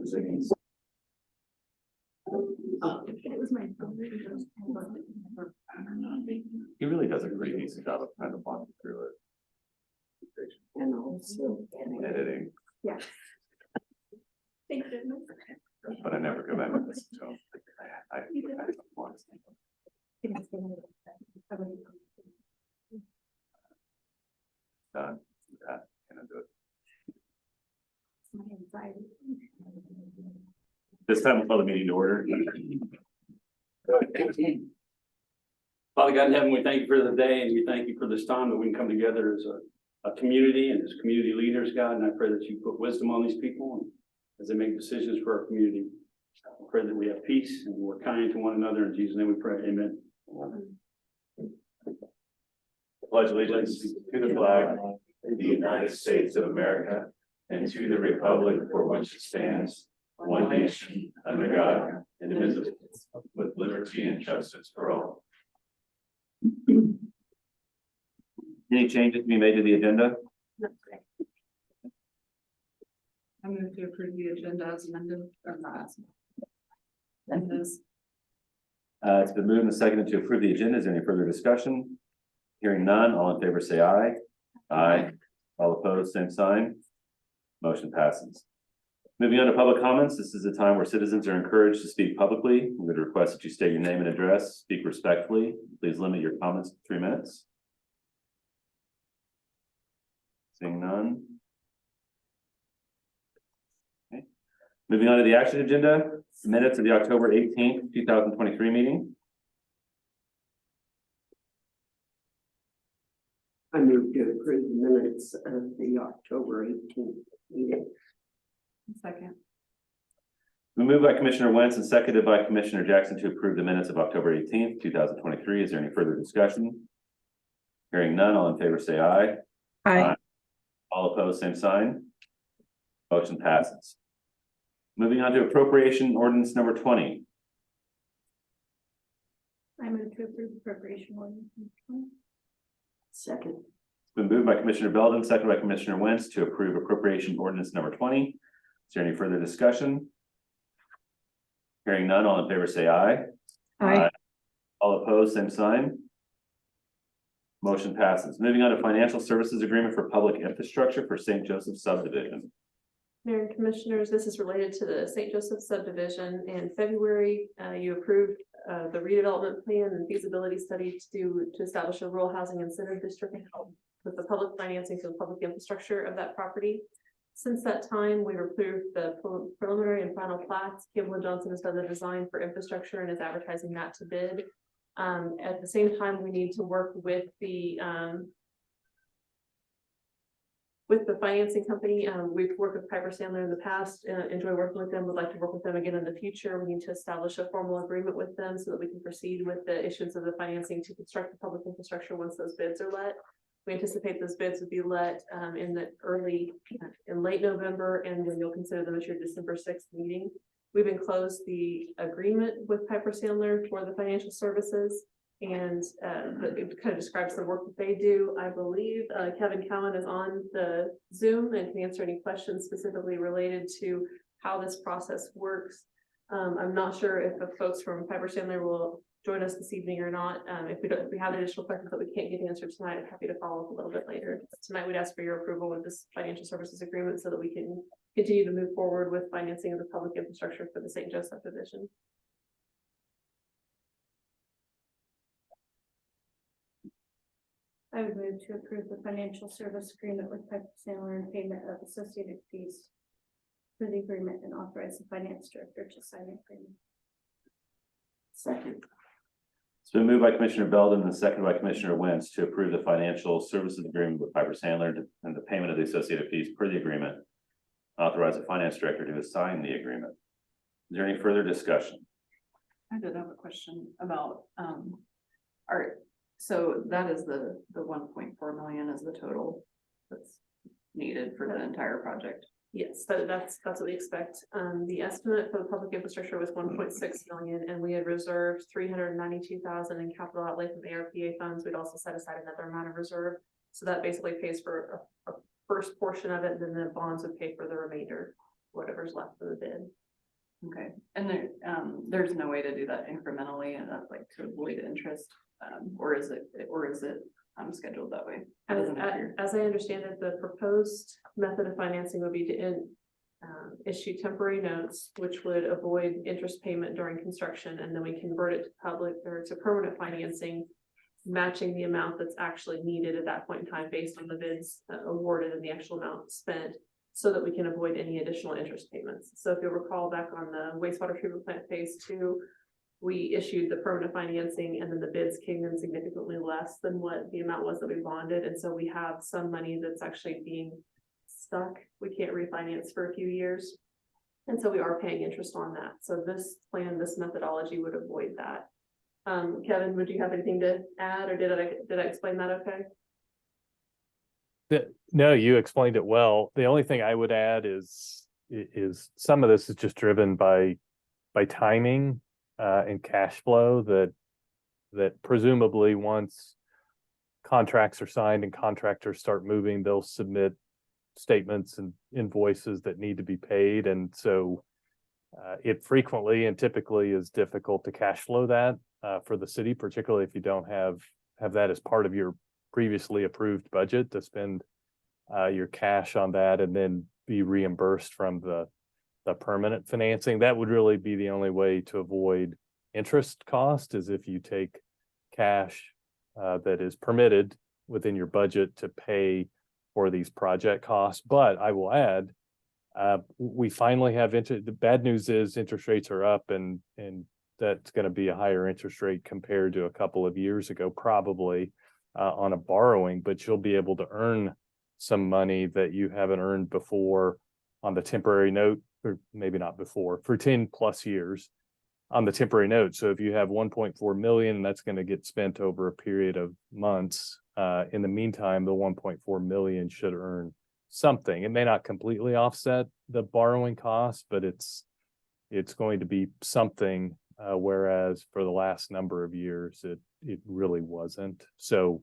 proceedings. It was my. He really does a pretty decent job of kind of walking through it. And also. Editing, Yeah. Thank goodness. but I never go back and listen to him. I want to done. That can I do it? My anxiety. This time we'll call the meeting to order. Father God in heaven, we thank you for the day and we thank you for this time that we can come together as a community and as community leaders, God. And I pray that you put wisdom on these people as they make decisions for our community. I pray that we have peace and we're kind to one another. In Jesus' name we pray, amen. Pledge allegiance to the flag of the United States of America and to the republic for which it stands, one nation, under God, indivisible, with liberty and justice for all. Any changes to be made to the agenda? I'm going to approve the agenda as amended or not. And this. It's been moved and seconded to approve the agenda. Is there any further discussion? Hearing none, all in favor say aye. Aye. All opposed, same sign. Motion passes. Moving on to public comments. This is a time where citizens are encouraged to speak publicly. We would request that you state your name and address, speak respectfully. Please limit your comments to 3 minutes. Seeing none. Okay. Moving on to the action agenda, minutes of the October 18th, 2023 meeting. I move to approve the minutes of the October 18th meeting. Second. We moved by Commissioner Wentz and seconded by Commissioner Jackson to approve the minutes of October 18th, 2023. Is there any further discussion? Hearing none, all in favor say aye. Aye. All opposed, same sign. Motion passes. Moving on to appropriation ordinance number 20. I move to approve appropriation ordinance. Second. It's been moved by Commissioner Belden, seconded by Commissioner Wentz to approve appropriation ordinance number 20. Is there any further discussion? Hearing none, all in favor say aye. Aye. All opposed, same sign. Motion passes. Moving on to financial services agreement for public infrastructure for St. Joseph subdivision. Mayor and Commissioners, this is related to the St. Joseph subdivision. In February, you approved the redevelopment plan and feasibility study to establish a rural housing incentive district and help with the public financing for the public infrastructure of that property. Since that time, we've approved the preliminary and final plats. Campbell & Johnson has done the design for infrastructure and is advertising that to bid. At the same time, we need to work with the financing company. We've worked with Piper Sandler in the past, enjoy working with them, would like to work with them again in the future. We need to establish a formal agreement with them so that we can proceed with the issuance of the financing to construct the public infrastructure once those bids are let. We anticipate those bids would be let in late November, and then you'll consider them at your December 6th meeting. We've enclosed the agreement with Piper Sandler for the financial services, and it kind of describes the work that they do. I believe Kevin Cowan is on the Zoom and can answer any questions specifically related to how this process works. I'm not sure if the folks from Piper Sandler will join us this evening or not. If we have additional questions that we can't get answered tonight, I'm happy to follow up a little bit later. Tonight, we'd ask for your approval of this financial services agreement so that we can continue to move forward with financing of the public infrastructure for the St. Joseph division. I would move to approve the financial service agreement with Piper Sandler and payment of associated fees for the agreement and authorize the finance director to sign the agreement. Second. It's been moved by Commissioner Belden and seconded by Commissioner Wentz to approve the financial services agreement with Piper Sandler and the payment of the associated fees per the agreement. Authorize the finance director to assign the agreement. Is there any further discussion? I did have a question about so that is the 1.4 million is the total that's needed for the entire project. Yes, that's what we expect. The estimate for the public infrastructure was 1.6 million, and we had reserved 392,000 in capital outlay from ARPA funds. We'd also set aside another amount of reserve, so that basically pays for a first portion of it, and then the bonds would pay for the remainder. whatever's left for the bid. Okay, and there's no way to do that incrementally and that's like to avoid interest, or is it scheduled that way? It As, doesn't appear. as I understand it, the proposed method of financing would be to issue temporary notes, which would avoid interest payment during construction, and then we convert it to public or to permanent financing, matching the amount that's actually needed at that point in time based on the bids awarded and the actual amount spent, so that we can avoid any additional interest payments. So if you'll recall back on the wastewater treatment plant phase 2, we issued the permanent financing and then the bids came in significantly less than what the amount was that we bonded. And so we have some money that's actually being stuck. We can't refinance for a few years. And so we are paying interest on that. So this plan, this methodology would avoid that. Kevin, would you have anything to add, or did I explain that okay? No, you explained it well. The only thing I would add is some of this is just driven by timing and cash flow, that presumably once contracts are signed and contractors start moving, they'll submit statements and invoices that need to be paid. And so it frequently and typically is difficult to cash flow that for the city, particularly if you don't have that as part of your previously approved budget, to spend your cash on that and then be reimbursed from the permanent financing. That would really be the only way to avoid interest cost, is if you take cash that is permitted within your budget to pay for these project costs. But I will add, we finally have the bad news is interest rates are up, and that's going to be a higher interest rate compared to a couple of years ago, probably on a borrowing, but you'll be able to earn some money that you haven't earned before on the temporary note, or maybe not before, for 10 plus years on the temporary note. So if you have 1.4 million, that's going to get spent over a period of months. In the meantime, the 1.4 million should earn something. It may not completely offset the borrowing cost, but it's going to be something. Whereas for the last number of years, it really wasn't. So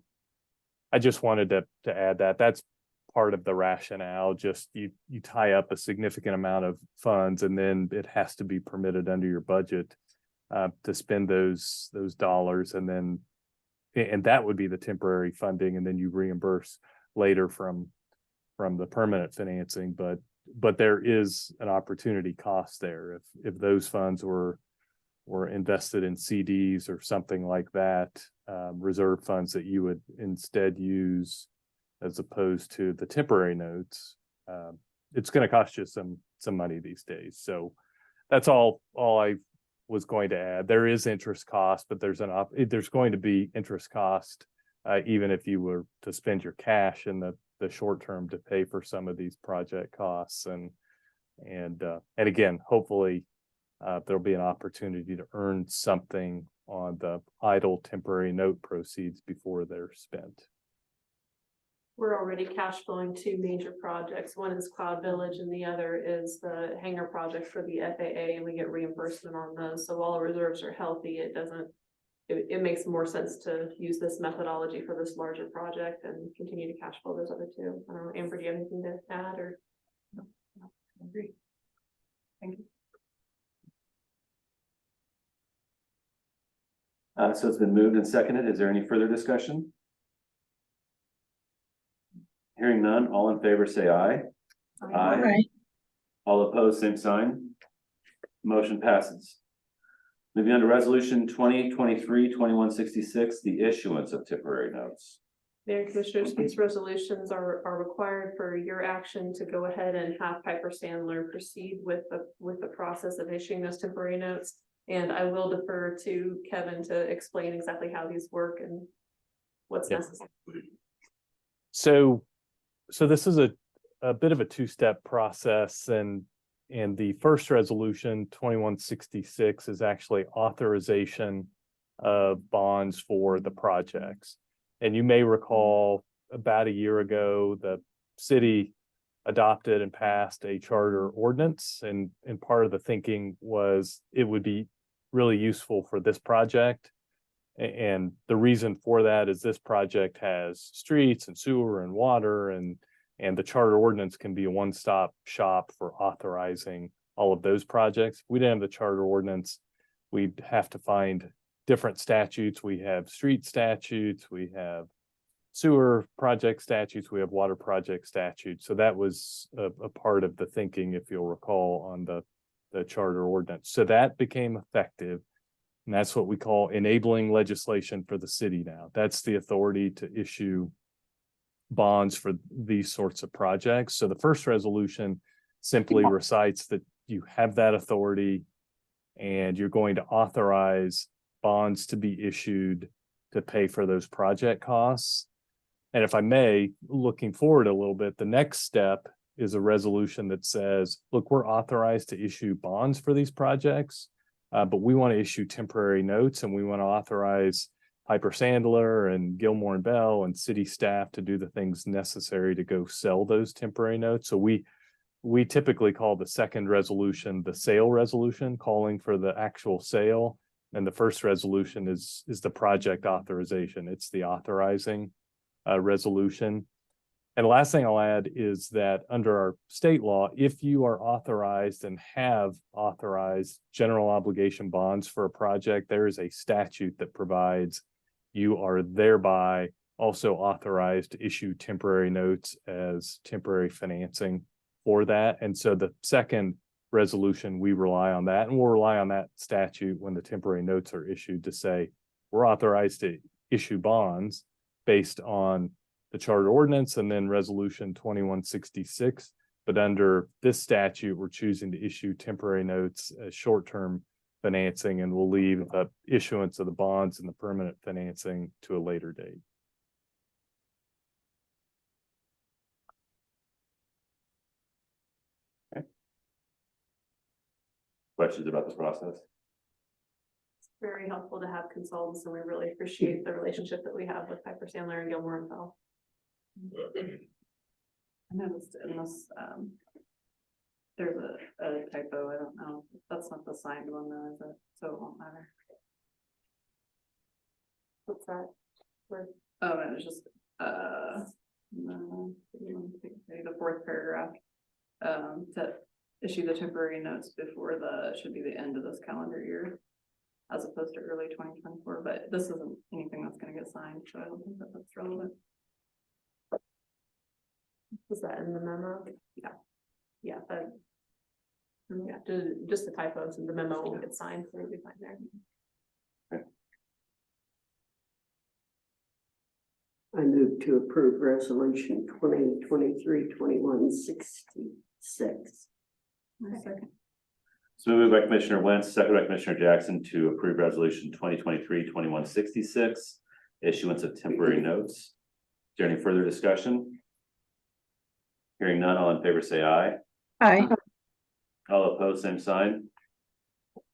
I just wanted to add that. That's part of the rationale. Just you tie up a significant amount of funds, and then it has to be permitted under your budget to spend those dollars, and that would be the temporary funding, and then you reimburse later from the permanent financing. But there is an opportunity cost there if those funds were invested in CDs or something like that, reserve funds that you would instead use as opposed to the temporary notes. It's going to cost you some money these days. So that's all I was going to add. There is interest cost, but there's going to be interest cost even if you were to spend your cash in the short term to pay for some of these project costs. And again, hopefully there'll be an opportunity to earn something on the idle temporary note proceeds before they're spent. We're already cash flowing 2 major projects. One is Cloud Village and the other is the hangar project for the FAA, and we get reimbursement on those. So while our reserves are healthy, it makes more sense to use this methodology for this larger project and continue to cash flow those other 2. I don't know, Amber, do you have anything to add or? No, I agree. Thank you. So it's been moved and seconded. Is there any further discussion? Hearing none, all in favor say aye. Aye. All opposed, same sign. Motion passes. Moving on to resolution 2023-2166, the issuance of temporary notes. Mayor and Commissioners, these resolutions are required for your action to go ahead and have Piper Sandler proceed with the process of issuing those temporary notes. And I will defer to Kevin to explain exactly how these work and what's necessary. So this is a bit of a 2-step process, and the first resolution 2166 is actually authorization of bonds for the projects. And you may recall about a year ago, the city adopted and passed a charter ordinance, and part of the thinking was it would be really useful for this project. And the reason for that is this project has streets and sewer and water, and And the charter ordinance can be a one-stop shop for authorizing all of those projects. If we didn't have the charter ordinance, we'd have to find different statutes. We have street statutes, we have sewer project statutes, we have water project statutes. So that was a part of the thinking, if you'll recall, on the charter ordinance. So that became effective. And that's what we call enabling legislation for the city now. That's the authority to issue bonds for these sorts of projects. So the first resolution simply recites that you have that authority and you're going to authorize bonds to be issued to pay for those project costs. And if I may, looking forward a little bit, the next step is a resolution that says, look, we're authorized to issue bonds for these projects, but we want to issue temporary notes and we want to authorize Piper Sandler and Gilmore and Bell and city staff to do the things necessary to go sell those temporary notes. So we typically call the second resolution the sale resolution, calling for the actual sale. And the first resolution is the project authorization. It's the authorizing resolution. And the last thing I'll add is that under our state law, if you are authorized and have authorized general obligation bonds for a project, there is a statute that provides you are thereby also authorized to issue temporary notes as temporary financing for that. And so the second resolution, we rely on that, and we'll rely on that statute when the temporary notes are issued to say we're authorized to issue bonds based on the charter ordinance and then resolution 2166. But under this statute, we're choosing to issue temporary notes as short-term financing, and we'll leave the issuance of the bonds and the permanent financing to a later date. Questions about the process? It's very helpful to have consultants, and we really appreciate the relationship that we have with Piper Sandler and Gilmore and Bell. I noticed in this, there's a typo, I don't know, that's not the signed one though, is it? So it won't matter. What's that? Where? Oh, and it's just, no, maybe the fourth paragraph. To issue the temporary notes before should be the end of this calendar year, as opposed to early 2024, but this isn't anything that's gonna get signed, so I don't think that that's relevant. Was that in the memo? Yeah. Yeah, but. Yeah, just the typos and the memo will get signed, so we'll be fine there. I move to approve resolution 2023-2166. Second. So moved by Commissioner Wentz, second by Commissioner Jackson to approve resolution 2023-2166, issuance of temporary notes. Is there any further discussion? Hearing none, all in favor say aye. Aye. All opposed, same sign.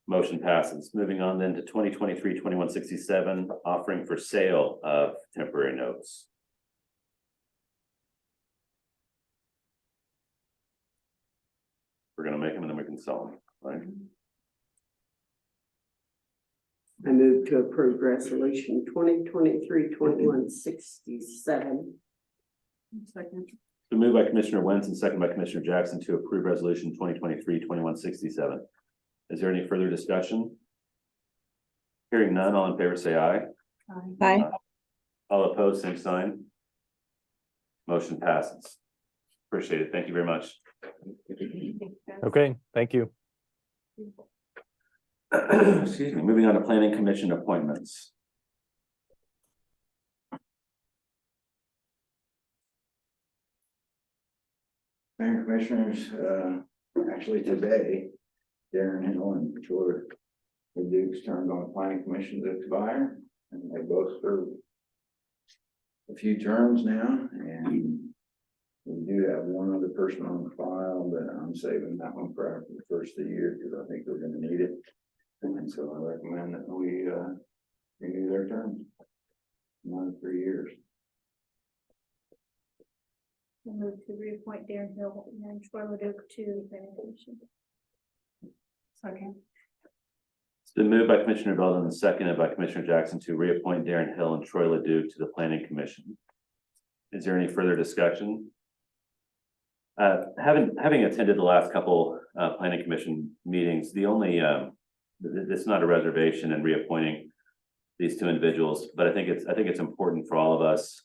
Motion passes. Moving on then to 2023-2167, offering for sale of temporary notes. We're gonna make them and then we can sell them, right? I move to approve resolution 2023-2167. Second. So moved by Commissioner Wentz and second by Commissioner Jackson to approve resolution 2023-2167. Is there any further discussion? Hearing none, all in favor say aye. Aye. All opposed, same sign. Motion passes. Appreciate it. Thank you very much. Okay, thank you. Excuse me. Moving on to Planning Commission appointments. Mayor Commissioners, actually today, Darren Hill and Troy Dukes turned on the planning commission to expire, and they both served a few terms now, and we do have one other person on the file, but I'm saving that one for after the first of the year because I think we're going to need it. And so I recommend that we renew their terms, another 3 years. I move to reappoint Darren Hill and Troy Duke to the planning commission. Second. It's been moved by Commissioner Belden and seconded by Commissioner Jackson to reappoint Darren Hill and Troy Leduc to the Planning Commission. Is there any further discussion? Having attended the last couple, planning commission meetings, the only, it's not a reservation in reappointing these two individuals, but I think it's important for all of us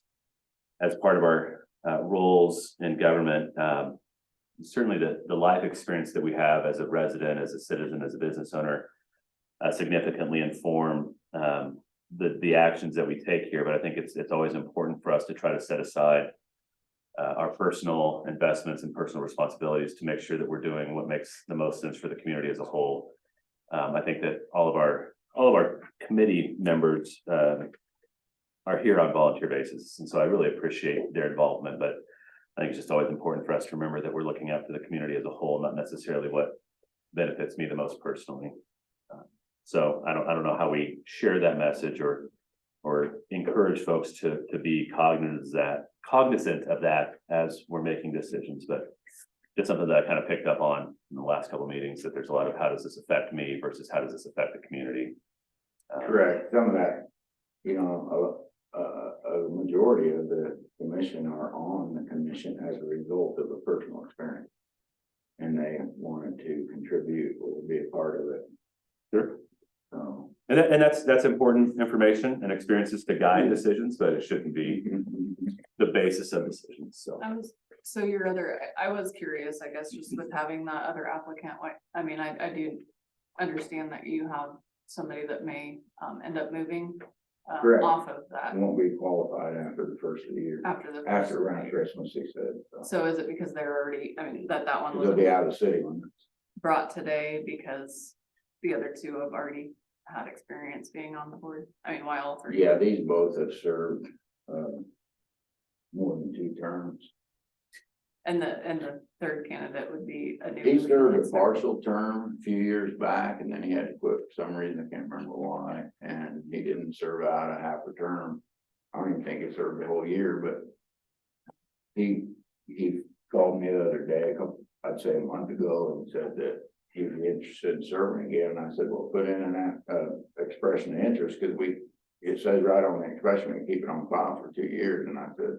as part of our, roles in government, certainly the life experience that we have as a resident, as a citizen, as a business owner, significantly inform, the actions that we take here, but I think it's always important for us to try to set aside our personal investments and personal responsibilities to make sure that we're doing what makes the most sense for the community as a whole. I think that all of our committee members are here on volunteer basis, and so I really appreciate their involvement, but I think it's just always important for us to remember that we're looking after the community as a whole, not necessarily what benefits me the most personally. So I don't know how we share that message or encourage folks to be cognizant of that as we're making decisions, but it's something that I kind of picked up on in the last couple of meetings, that there's a lot of how does this affect me versus how does this affect the community. Correct, some of that, you know, a majority of the commission are on the commission as a result of a personal experience. And they wanted to contribute or be a part of it. Sure. So. And that's important information and experiences to guide decisions, but it shouldn't be the basis of decisions, so. I was curious, I guess, just with having that other applicant, like, I mean, I do understand that you have somebody that may end up moving Correct. off of that Won't be qualified after the first of the year, after the. after around Christmas, he said. So is it because they're already, I mean, that one They'll was be out of the city limits. brought today because the other two have already had experience being on the board? I mean, why all three? Yeah, these both have served, more than 2 terms. And the third candidate would be a new. He served a partial term a few years back, and then he had to quit for some reason, I can't remember why, and he didn't serve out a half a term. I don't even think he served the whole year, but he called me the other day, I'd say a month ago, and said that he'd be interested in serving again, and I said, well, put in an expression of interest, because it says right on the expression, we can keep it on file for 2 years, and I said,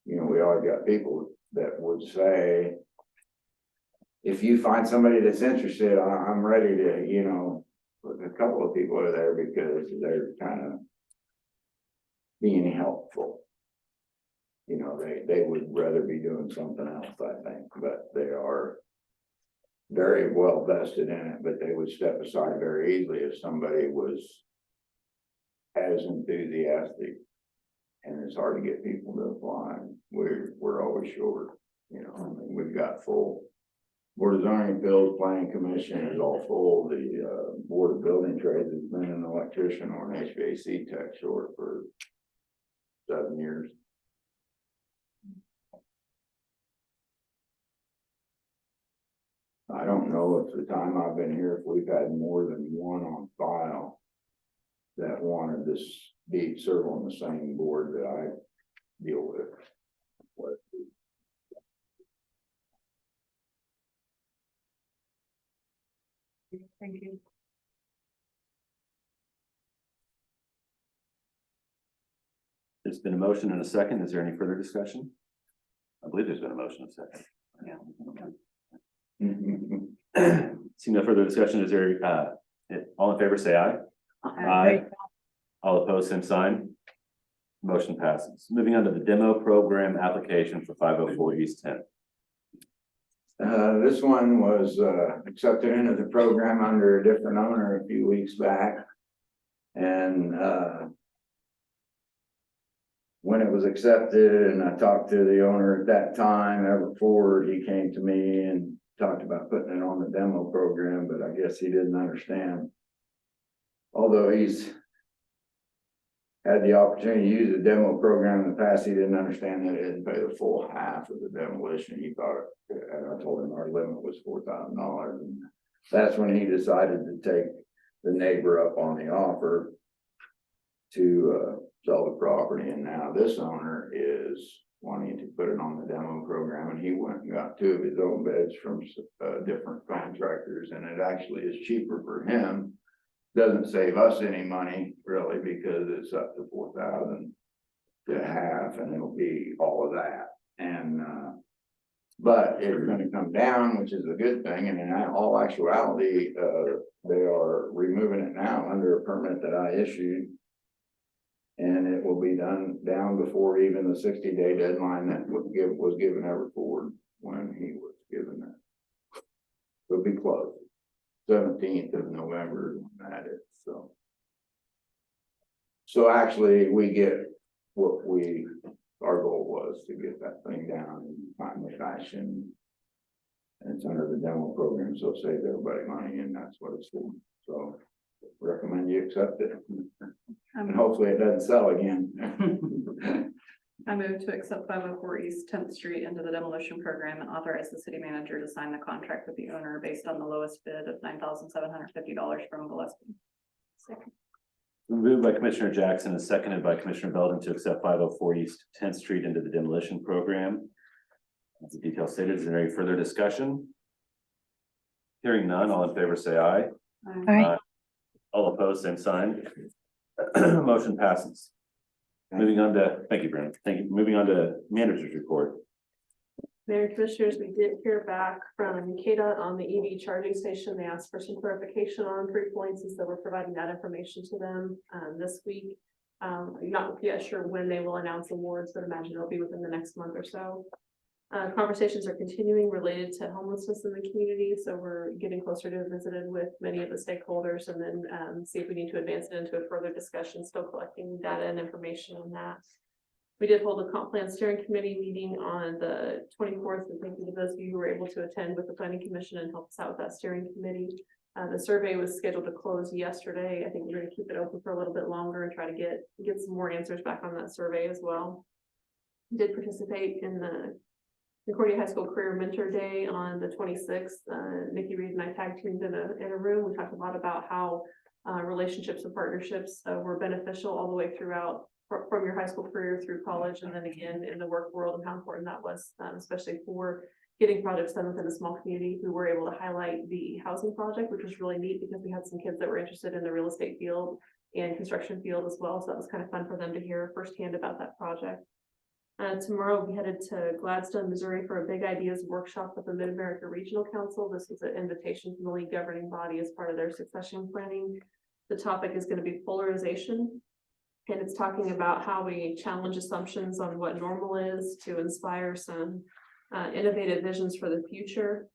you know, we always got people that would say, if you find somebody that's interested, I'm ready to, you know, a couple of people are there because they're kind of being helpful. You know, they would rather be doing something else, I think, but they are very well vested in it, but they would step aside very easily if somebody was as enthusiastic. And it's hard to get people to apply. We're always short, you know, I mean, we've got full. Board of Zoning Appeals, Planning Commission is all full. The Board of Building Trades has been an electrician or an HVAC tech short for 7 years. I don't know if the time I've been here, if we've had more than one on file that wanted this be serve on the same board that I deal with. Thank you. There's been a motion and a second. Is there any further discussion? I believe there's been a motion and a second. Yeah. Seeing no further discussion, is there, all in favor, say aye. Aye. All opposed, same sign. Motion passes. Moving on to the demo program application for 504 East 10th. This one was accepted into the program under a different owner a few weeks back. And when it was accepted and I talked to the owner at that time, Everett Ford, he came to me and talked about putting it on the demo program, but I guess he didn't understand. Although he's had the opportunity to use the demo program in the past, he didn't understand that it didn't pay the full half of the demolition. He thought, and I told him our limit was $4,000. And that's when he decided to take the neighbor up on the offer to sell the property. And now this owner is wanting to put it on the demo program, and he went and got 2 of his own beds from different contractors, and it actually is cheaper for him. Doesn't save us any money really, because it's up to 4,000 to half, and it'll be all of that. And But it's gonna come down, which is a good thing, and in all actuality, they are removing it now under a permit that I issued. And it will be down before even the 60-day deadline that was given Everford when he was given that. It'll be close. 17th of November, that is, so. So actually, we get what our goal was to get that thing down in timely fashion. And it's under the demo program, so it saves everybody money, and that's what it's for. So recommend you accept it. And hopefully it doesn't sell again. I move to accept 504 East 10th Street into the demolition program and authorize the city manager to sign the contract with the owner based on the lowest bid of $9,750 from Gillespie. Second. Moved by Commissioner Jackson and seconded by Commissioner Belden to accept 504 East 10th Street into the demolition program. As the detail stated, is there any further discussion? Hearing none, all in favor say aye. Aye. All opposed, same sign. Motion passes. Moving on to, thank you, Brent. Thank you. Moving on to manager's report. Mayor and Commissioners, we did hear back from KDOT on the EV charging station. They asked for some clarification on 3 points, and so we're providing that information to them this week. I'm not yet sure when they will announce awards, but imagine it'll be within the next month or so. Conversations are continuing related to homelessness in the community, so we're getting closer to visiting with many of the stakeholders and then see if we need to advance it into a further discussion, still collecting data and information on that. We did hold a comp plan steering committee meeting on the 24th, and thank you to those of you who were able to attend with the planning commission and help us out with that steering committee. The survey was scheduled to close yesterday. I think we're going to keep it open for a little bit longer and try to get some more answers back on that survey as well. We did participate in the Concordia High School Career Mentor Day on the 26th. Nikki Reed and I tag teamed in a room. We talked a lot about how relationships and partnerships were beneficial all the way throughout from your high school career through college, and then again in the work world, and how important that was, especially for getting projects done within a small community. We were able to highlight the housing project, which was really neat because we had some kids that were interested in the real estate field and construction field as well. So that was kind of fun for them to hear firsthand about that project. Tomorrow we headed to Gladstone, Missouri for a Big Ideas workshop with the Mid-America Regional Council. This is an invitation from the league governing body as part of their succession planning. The topic is going to be polarization. And it's talking about how we challenge assumptions on what normal is to inspire some innovative visions for the future.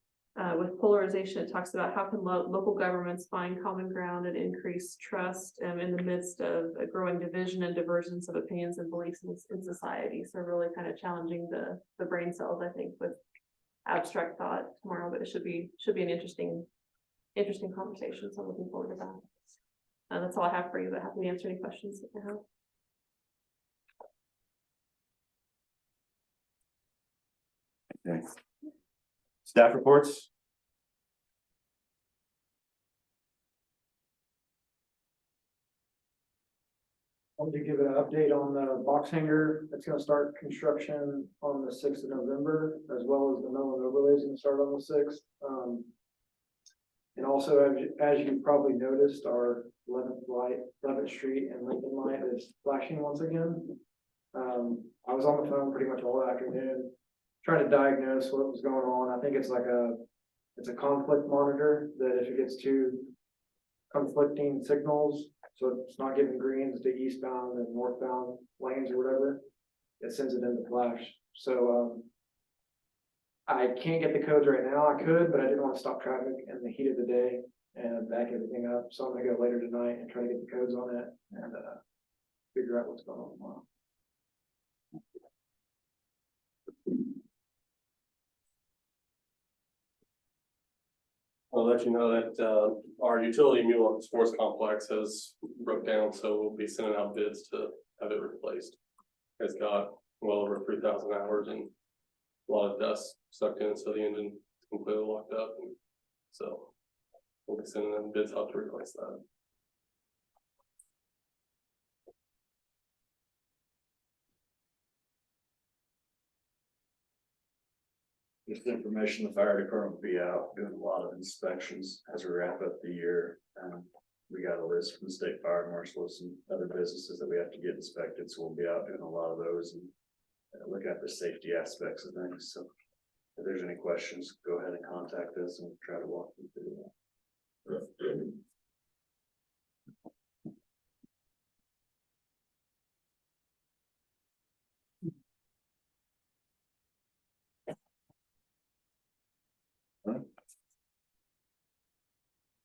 With polarization, it talks about how can local governments find common ground and increase trust in the midst of a growing division and divergence of opinions and beliefs in society. So really kind of challenging the brain cells, I think, with abstract thought tomorrow, but it should be an interesting conversation. So I'm looking forward to that. That's all I have for you, but happy to answer any questions that you have. Thanks. Staff reports. I wanted to give an update on the box hangar. It's gonna start construction on the 6th of November, as well as the mill and overlay is gonna start on the 6th. And also, as you probably noticed, our 11th Street and Lincoln light is flashing once again. I was on the phone pretty much all afternoon, trying to diagnose what was going on. I think it's like it's a conflict monitor that if it gets too conflicting signals, so it's not giving greens to eastbound and northbound lanes or whatever, it sends it into flash. So I can't get the codes right now. I could, but I didn't want to stop traffic in the heat of the day and back everything up. So I'm gonna go later tonight and try to get the codes on it and figure out what's going on tomorrow. I'll let you know that our utility mule at the sports complex has broke down, so we'll be sending out bids to have it replaced. It's got well over 3,000 hours and a lot of dust sucked in, so the engine is completely locked up. And so we'll be sending them bids out to replace that. Just information, the fire department will be out doing a lot of inspections as we wrap up the year. We got a list from the state fire marshal of some other businesses that we have to get inspected, so we'll be out doing a lot of those and look at the safety aspects of things. So if there's any questions, go ahead and contact us and try to walk you through that.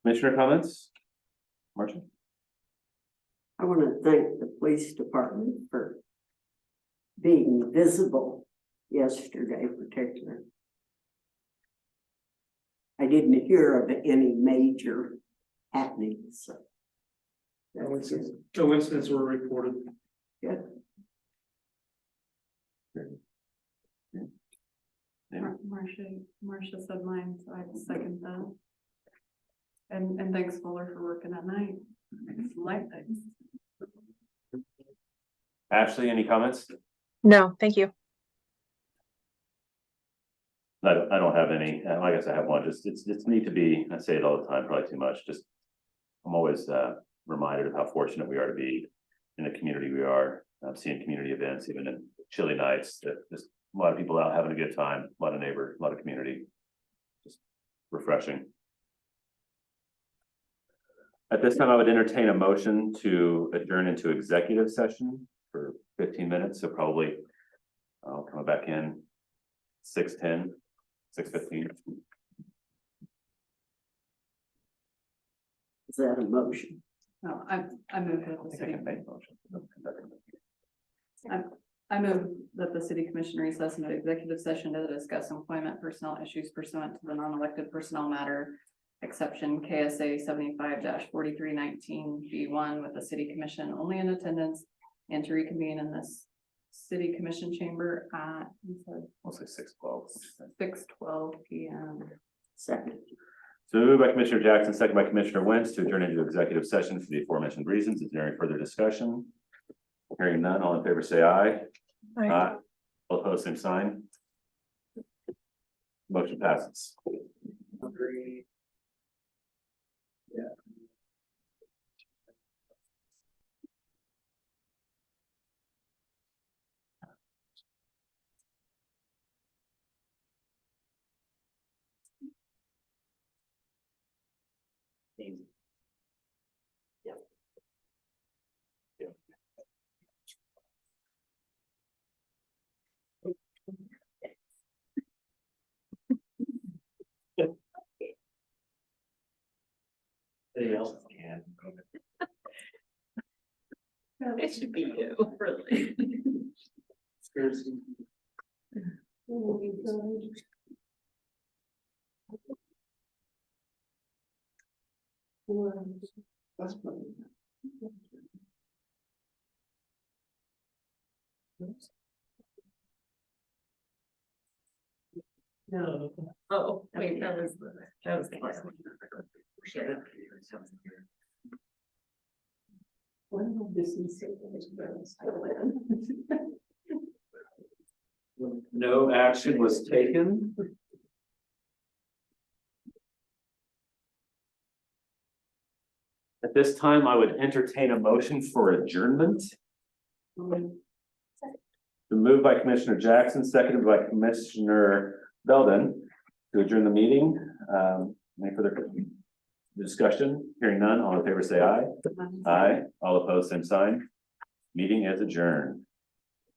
Commissioner comments? Marcia? I want to thank the police department for being visible yesterday particularly. I didn't hear of any major happenings, so. That's good. No incidents were reported. Good. Marcia said mine, so I second that. And thanks Fuller for working at night. Light things. Ashley, any comments? No, thank you. I don't have any. I guess I have one. It's neat to be, I say it all the time, probably too much. Just, I'm always reminded of how fortunate we are to be in the community we are. Seeing community events, even in chilly nights, that just a lot of people out having a good time, a lot of neighbor, a lot of community. Just refreshing. At this time, I would entertain a motion to adjourn into executive session for 15 minutes. So probably I'll come back in 6:10, 6:15. Is that a motion? No, I move that I the think I city, can make a motion. I move that the city commission recess into executive session to discuss employment personnel issues pursuant to the non-elected personnel matter exception KSA 75-4319 B1 with the city commission only in attendance and to reconvene in this city commission chamber at We'll say 6:12. 6:12 p.m. Second. So moved by Commissioner Jackson, second by Commissioner Wentz to adjourn into executive session for the aforementioned reasons. Is there any further discussion? Hearing none, all in favor say aye. Aye. All opposed, same sign. Motion passes. Agree. Easy. Anything else? It should be you, really. That's funny. No. Oh, wait, that was the last one. No action was taken. At this time, I would entertain a motion for adjournment. Been moved by Commissioner Jackson, seconded by Commissioner Belden to adjourn the meeting. Any further discussion? Hearing none, all in favor say aye. Aye. All opposed, same sign. Meeting is adjourned.